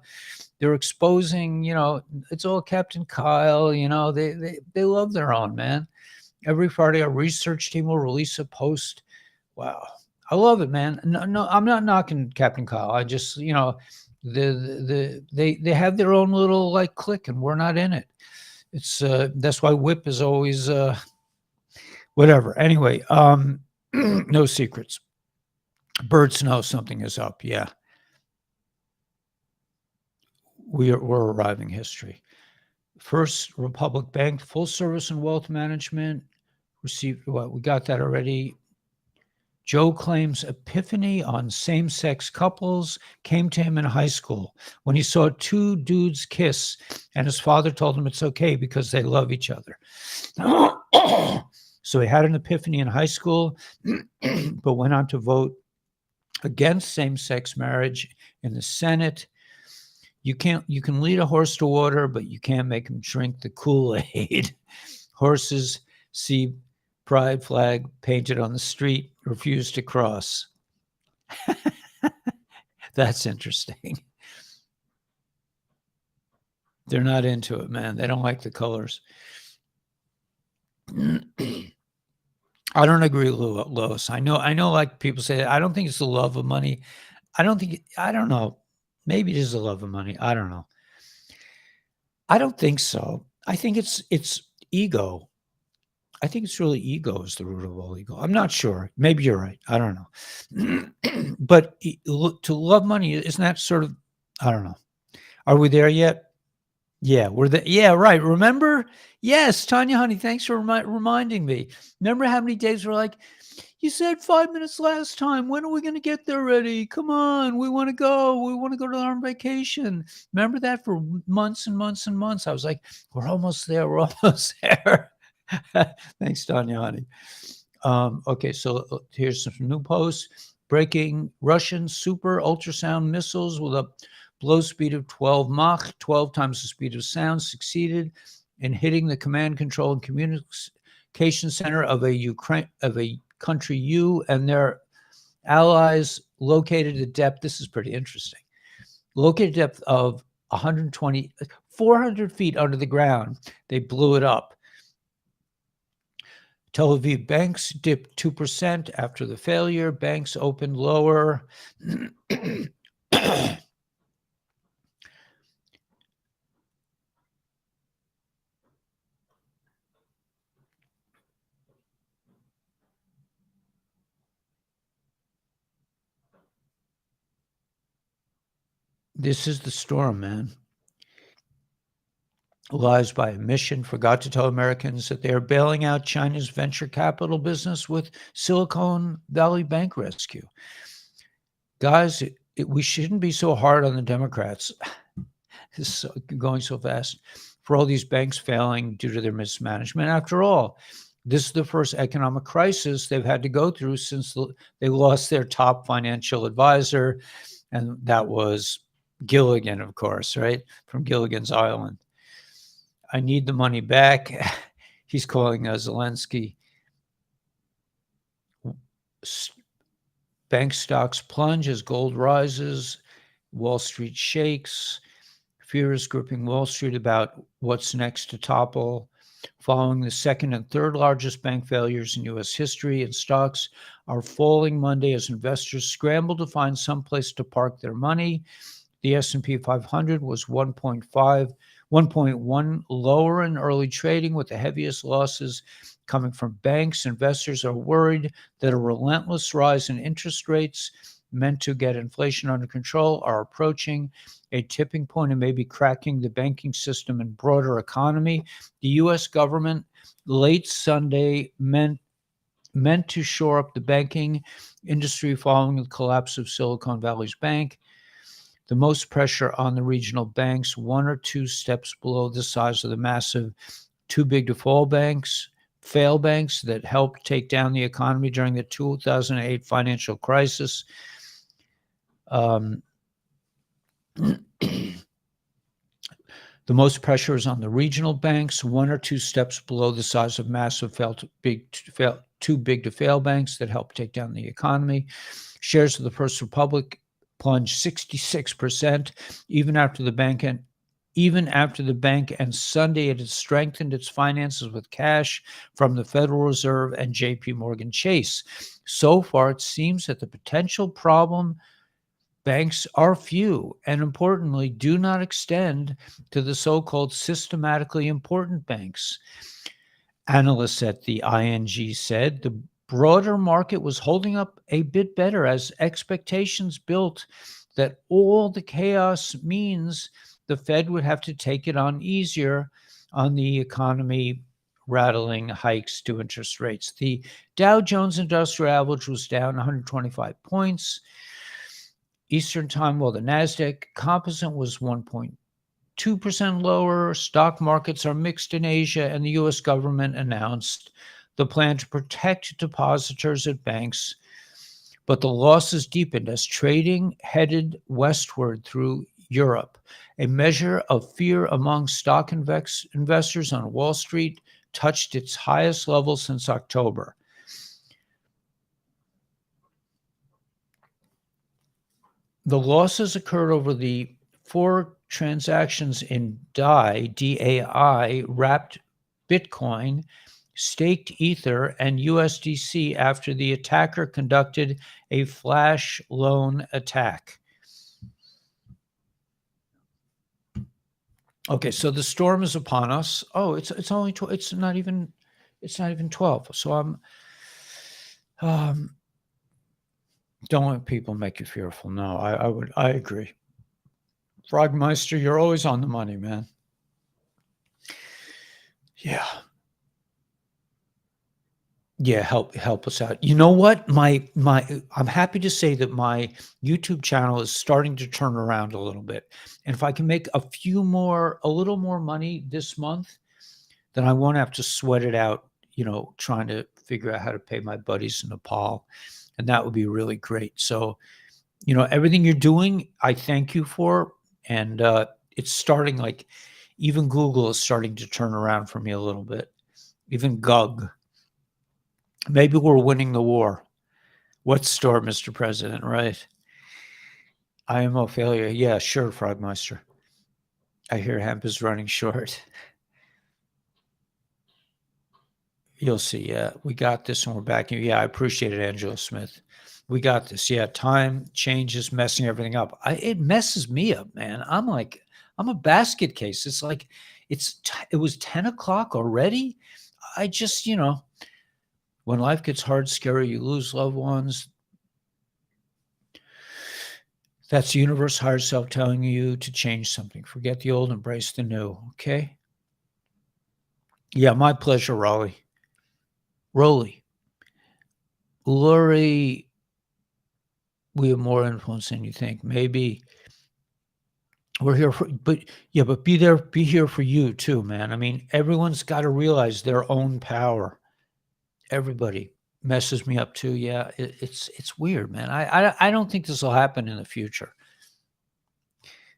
exposing. It's all Captain Kyle. They love their own, man. Every Friday, our research team will release a post. Wow, I love it, man. No, I'm not knocking Captain Kyle. I just they have their own little like clique, and we're not in it. It's that's why Whip is always whatever. Anyway, no secrets. Birds know something is up. Yeah, we're arriving history. First Republic Bank, full service and wealth management, received what? We got that already. Joe claims epiphany on same-sex couples came to him in high school when he saw 2 dudes kiss, and his father told him it's okay because they love each other. So he had an epiphany in high school, but went on to vote against same-sex marriage in the Senate. You can lead a horse to water, but you can't make him drink the Kool-Aid. Horses see pride flag painted on the street, refuse to cross. That's interesting. They're not into it, man. They don't like the colors. I don't agree with Lois. I know, like people say, I don't think it's the love of money. I don't know. Maybe it is the love of money. I don't know. I don't think so. I think it's ego. I think it's really ego is the root of all ego. I'm not sure. Maybe you're right. I don't know. But to love money, isn't that sort of, I don't know. Are we there yet? Yeah, we're there. Yeah, right. Remember? Yes, Tanya, honey, thanks for reminding me. Remember how many days we're like, you said 5 minutes last time. When are we going to get there already? Come on. We want to go. We want to go to our vacation. Remember that for months and months and months. I was like, we're almost there. We're almost there. Thanks, Tanya, honey. Okay, so here's some new posts. Breaking Russian super ultrasound missiles with a blow speed of 12 Mach, 12 times the speed of sound, succeeded in hitting the command, control, and communication center of a country U and their allies located at depth. This is pretty interesting. Located at depth of 400 feet under the ground. They blew it up. Tel Aviv banks dipped 2% after the failure. Banks opened lower. This is the storm, man. Lies by omission forgot to tell Americans that they are bailing out China's venture capital business with Silicon Valley Bank rescue. Guys, we shouldn't be so hard on the Democrats. It's going so fast for all these banks failing due to their mismanagement. After all, this is the first economic crisis they've had to go through since they lost their top financial advisor, and that was Gilligan, of course, right? From Gilligan's Island. I need the money back. He's calling Zelensky. Bank stocks plunge as gold rises. Wall Street shakes. Fear is gripping Wall Street about what's next to topple. Following the second and third largest bank failures in U.S. history, and stocks are falling Monday as investors scramble to find some place to park their money. The S&P 500 was 1.1 lower in early trading, with the heaviest losses coming from banks. Investors are worried that a relentless rise in interest rates meant to get inflation under control are approaching a tipping point and maybe cracking the banking system and broader economy. The U.S. government late Sunday meant to shore up the banking industry following the collapse of Silicon Valley's bank. The most pressure on the regional banks, one or two steps below the size of the massive too big to fail banks that helped take down the economy during the 2008 financial crisis. The most pressure is on the regional banks, one or two steps below the size of massive too big to fail banks that helped take down the economy. Shares of the First Republic plunged 66%, even after the bank and Sunday it had strengthened its finances with cash from the Federal Reserve and JP Morgan Chase. So far, it seems that the potential problem banks are few, and importantly, do not extend to the so-called systematically important banks. Analysts at the ING said the broader market was holding up a bit better as expectations built that all the chaos means the Fed would have to take it on easier on the economy, rattling hikes to interest rates. The Dow Jones Industrial Average was down 125 points Eastern Time, while the NASDAQ Composite was 1.2% lower. Stock markets are mixed in Asia, and the U.S. government announced the plan to protect depositors at banks but the losses deepened as trading headed westward through Europe. A measure of fear among stock investors on Wall Street touched its highest level since October. The losses occurred over the 4 transactions in DAI, wrapped Bitcoin, staked Ether, and USDC after the attacker conducted a flash loan attack. Okay, so the storm is upon us. Oh, it's only it's not even 12. So don't let people make you fearful. No, I agree. Frogmeister, you're always on the money, man. Yeah. Yeah, help us out. You know what? I'm happy to say that my YouTube channel is starting to turn around a little bit. And if I can make a little more money this month, then I won't have to sweat it out, trying to figure out how to pay my buddies in Nepal. And that would be really great. So, everything you're doing, I thank you for. And it's starting, like, even Google is starting to turn around for me a little bit. Even Gug. Maybe we're winning the war. What store, Mr. President? Right. IMO failure. Yeah, sure, Frogmeister. I hear hemp is running short. You'll see. Yeah, we got this and we're back. Yeah, I appreciate it, Angela Smith. We got this. Yeah, time changes, messing everything up. It messes me up, man. I'm a basket case. It's like it was 10 o'clock already. I just, when life gets hard, scary, you lose loved ones. That's the universe, higher self telling you to change something. Forget the old, embrace the new. Okay? Yeah, my pleasure, Raleigh. Rolly. Lori, we have more influence than you think. Maybe we're here for, but be here for you too, man. I mean, everyone's got to realize their own power. Everybody messes me up too. Yeah, it's weird, man. I don't think this will happen in the future.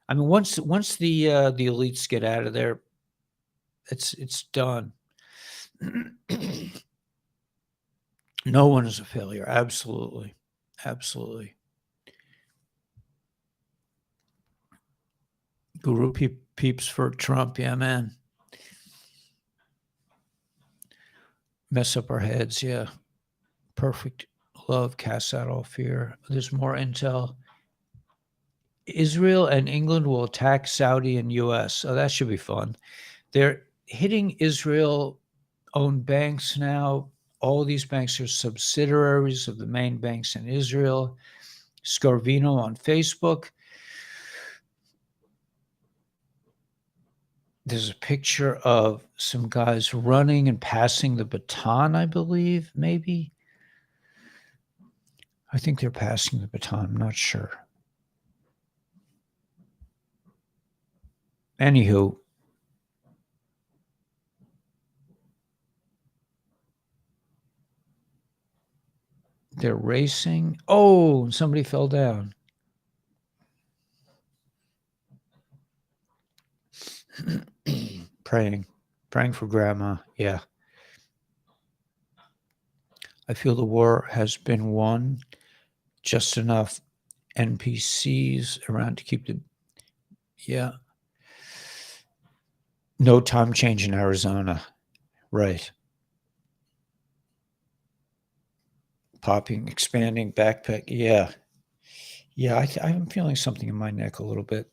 I mean, once the elites get out of there, it's done. No one is a failure. Absolutely. Absolutely. Guru peeps for Trump. Yeah, man. Mess up our heads. Yeah. Perfect love casts out all fear. There's more intel. Israel and England will attack Saudi and U.S. So that should be fun. They're hitting Israel-owned banks now. All these banks are subsidiaries of the main banks in Israel. Scarvino on Facebook. There's a picture of some guys running and passing the baton, I believe, maybe. I think they're passing the baton. I'm not sure. Anywho, they're racing. Oh, somebody fell down. Praying for grandma. Yeah. I feel the war has been won. Just enough NPCs around to keep the, yeah. No time change in Arizona. Right. Popping, expanding, backpack. Yeah. Yeah, I'm feeling something in my neck a little bit.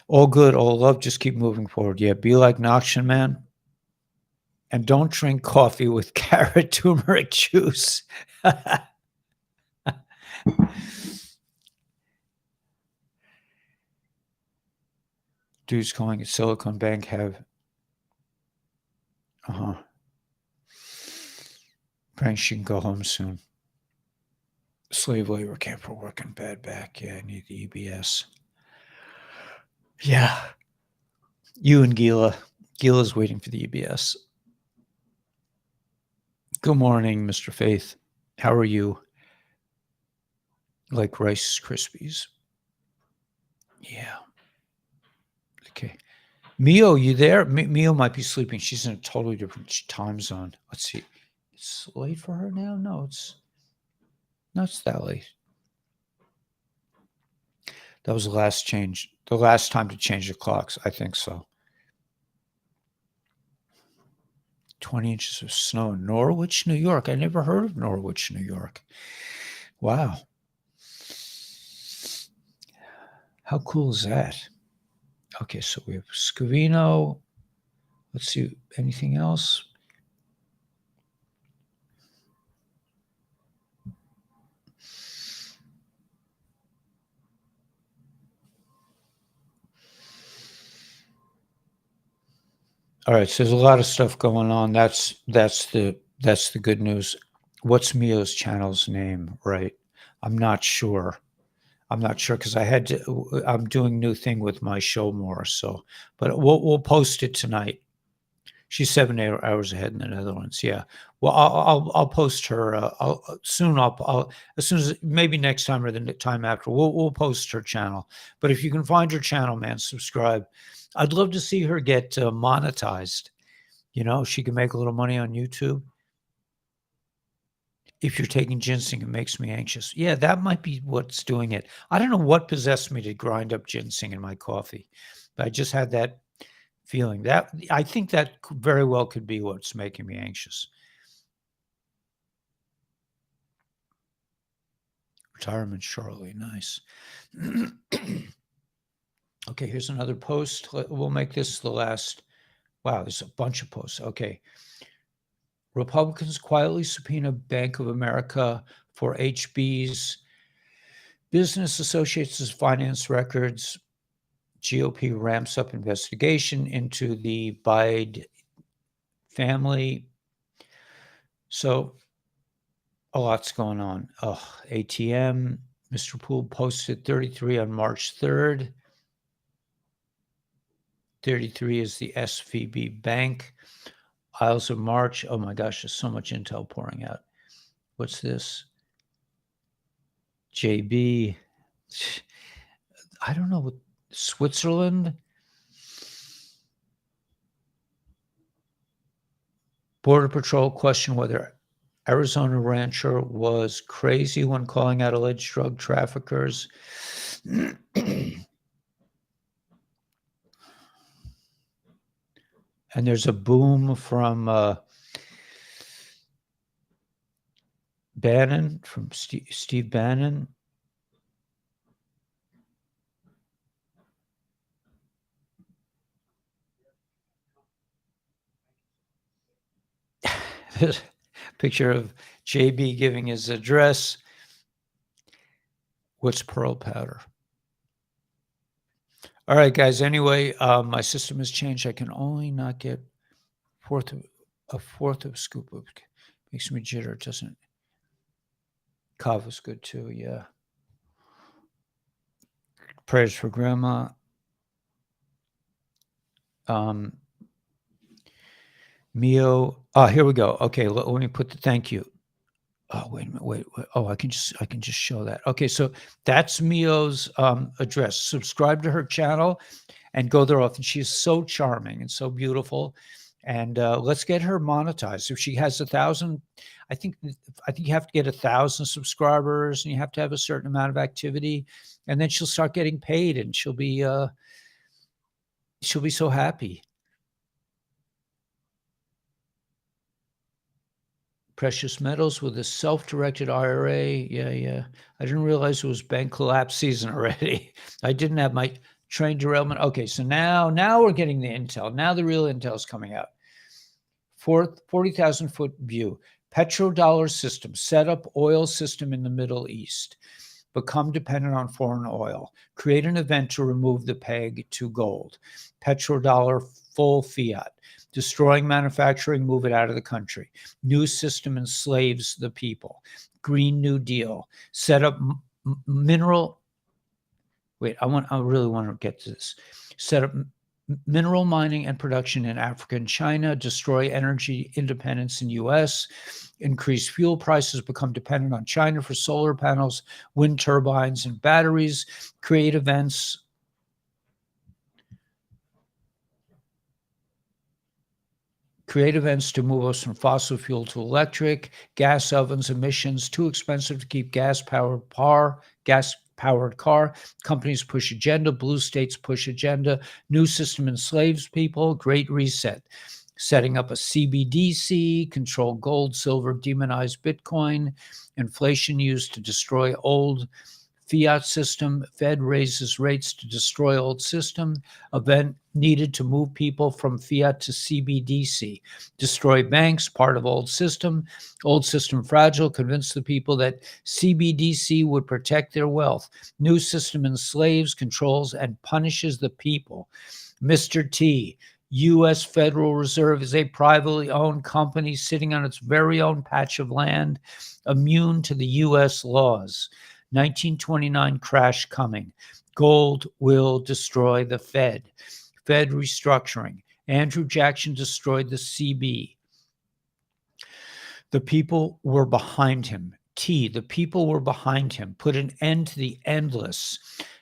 All good, all love, just keep moving forward. Yeah, be like Noxian Man. And don't drink coffee with carrot turmeric juice. Dude's calling it Silicon Bank have. Praying she can go home soon. Slave labor camp for working bad back. Yeah, I need the EBS. Yeah. You and Gila. Gila's waiting for the EBS. Good morning, Mr. Faith. How are you? Like Rice Krispies. Yeah. Okay. Mio, you there? Mio might be sleeping. She's in a totally different time zone. Let's see. It's late for her now? No, it's that late. That was the last time to change the clocks. I think so. 20 inches of snow in Norwich, New York. I never heard of Norwich, New York. Wow. How cool is that? Okay, so we have Scavino. Let's see, anything else? All right, so there's a lot of stuff going on. That's the good news. What's Mio's channel's name, right? I'm not sure because I'm doing new thing with my show more. So, but we'll post it tonight. She's 7 hours ahead in the Netherlands. Yeah. Well, I'll post her soon. I'll as soon as maybe next time or the time after. We'll post her channel. But if you can find her channel, man, subscribe. I'd love to see her get monetized. You know, she can make a little money on YouTube. If you're taking ginseng, it makes me anxious. Yeah, that might be what's doing it. I don't know what possessed me to grind up ginseng in my coffee, but I just had that feeling. That I think that very well could be what's making me anxious. Retirement shortly, nice. Okay, here's another post. We'll make this the last. Wow, there's a bunch of posts. Okay. Republicans quietly subpoena Bank of America for HB's business associates' finance records. GOP ramps up investigation into the Biden family. So a lot's going on. ATM. Mr. Poole posted 33 on March 3rd. 33 is the SVB Bank. Isles of March. Oh my gosh, there's so much intel pouring out. What's this? JB. I don't know what Switzerland. Border Patrol questioned whether Arizona rancher was crazy when calling out alleged drug traffickers. And there's a boom from Bannon, from Steve Bannon. Picture of JB giving his address. What's pearl powder? All right, guys. Anyway, my system has changed. I can only not get a fourth of a scoop of. Makes me jitter, doesn't it? Kava's good too. Yeah. Prayers for grandma. Mio. Here we go. Okay, let me put the thank you. Oh, wait a minute. Wait. Oh, I can just show that. Okay, so that's Mio's address. Subscribe to her channel and go there often. She is so charming and so beautiful. And let's get her monetized. If she has 1,000, I think you have to get 1,000 subscribers, and you have to have a certain amount of activity, and then she'll start getting paid, and she'll be so happy. Precious metals with a self-directed IRA. Yeah. I didn't realize it was bank collapse season already. I didn't have my train derailment. Okay, so now we're getting the intel. Now the real intel is coming out. 40,000-foot view. Petrodollar system. Set up oil system in the Middle East. Become dependent on foreign oil. Create an event to remove the peg to gold. Petrodollar full fiat. Destroying manufacturing, move it out of the country. New system enslaves the people. Green New Deal. Set up mineral. Wait, I really want to get to this. Set up mineral mining and production in Africa and China, destroy energy independence in U.S., increase fuel prices, become dependent on China for solar panels, wind turbines, and batteries, create events to move us from fossil fuel to electric, gas ovens, emissions, too expensive to keep gas-powered car. Companies push agenda, blue states push agenda, new system enslaves people, great reset. Setting up a CBDC, control gold, silver, demonize Bitcoin, inflation used to destroy old fiat system, Fed raises rates to destroy old system, event needed to move people from fiat to CBDC, destroy banks, part of old system fragile, convince the people that CBDC would protect their wealth, new system enslaves, controls, and punishes the people. Mr. T, U.S. Federal Reserve is a privately owned company sitting on its very own patch of land, immune to the U.S. laws. 1929 crash coming. Gold will destroy the Fed. Fed restructuring. Andrew Jackson destroyed the CB. The people were behind him. T, the people were behind him. Put an end to the endless.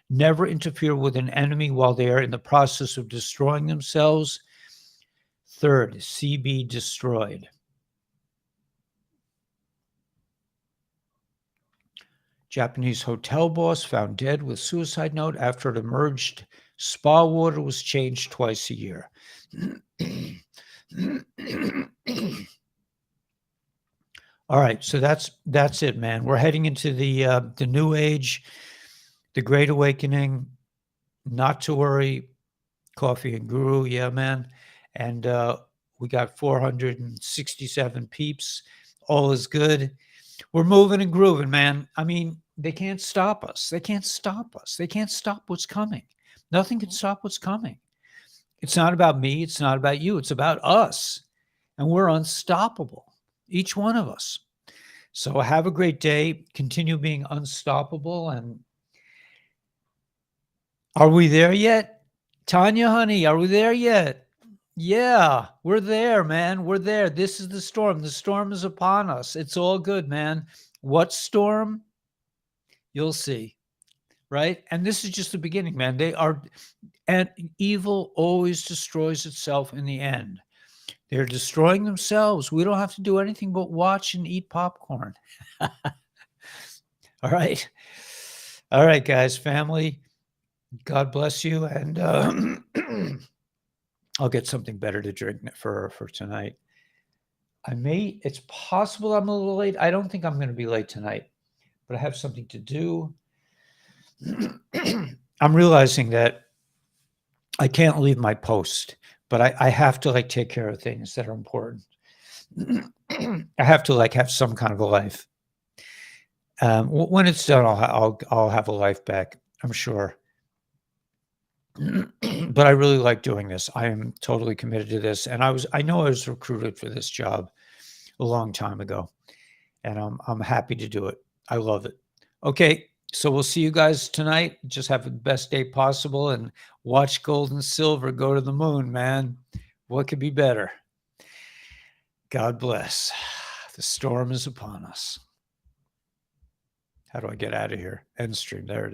Never interfere with an enemy while they are in the process of destroying themselves. Third, CB destroyed. Japanese hotel boss found dead with suicide note after it emerged. Spa water was changed twice a year. All right, so that's it, man. We're heading into the new age, the Great Awakening. Not to worry, Coffee and Guru, yeah, man. And we got 467 peeps. All is good. We're moving and grooving, man. I mean, they can't stop us. They can't stop us. They can't stop what's coming. Nothing can stop what's coming. It's not about me. It's not about you. It's about us. And we're unstoppable, each one of us. So have a great day. Continue being unstoppable. And are we there yet? Tanya, honey, are we there yet? Yeah, we're there, man. We're there. This is the storm. The storm is upon us. It's all good, man. What storm? You'll see, right? And this is just the beginning, man. And evil always destroys itself in the end. They're destroying themselves. We don't have to do anything but watch and eat popcorn. All right. All right, guys, family. God bless you. And I'll get something better to drink for tonight. It's possible I'm a little late. I don't think I'm going to be late tonight, but I have something to do. I'm realizing that I can't leave my post, but I have to take care of things that are important. I have to have some kind of a life. When it's done, I'll have a life back, I'm sure. But I really like doing this. I am totally committed to this. And I know I was recruited for this job a long time ago, and I'm happy to do it. I love it. Okay. So we'll see you guys tonight. Just have the best day possible and watch gold and silver go to the moon, man. What could be better? God bless. The storm is upon us. How do I get out of here? End stream. There it is.